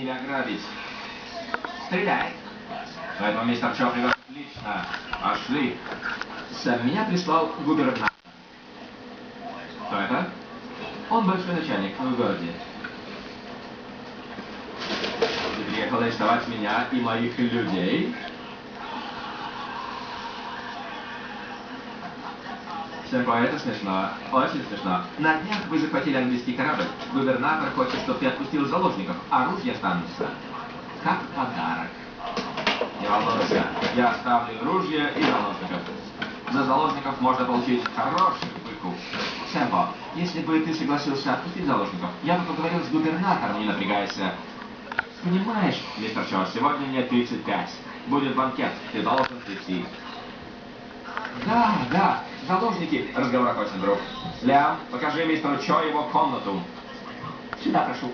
Или ограбить. Стреляй. Поэтому мистер Чо привез лично. Пошли. Сэр, меня прислал губернатор. Кто это? Он большой начальник в городе. Ты приехал арестовать меня и моих людей? Сэмпо, это смешно. Очень смешно. На днях вы захватили английский корабль. Губернатор хочет, чтобы ты отпустил заложников, а ружья останутся. Как подарок. Не волнуйся, я оставлю ружья и заложников. За заложников можно получить хороший выкуп. Сэмпо, если бы ты согласился отпустить заложников, я бы поговорил с губернатором, не напрягайся. Понимаешь, мистер Чо, сегодня мне 35. Будет банкет, ты должен прийти. Да, заложники. Разговор окончен, друг. Лям, покажи мистеру Чо его комнату. Сюда, прошу.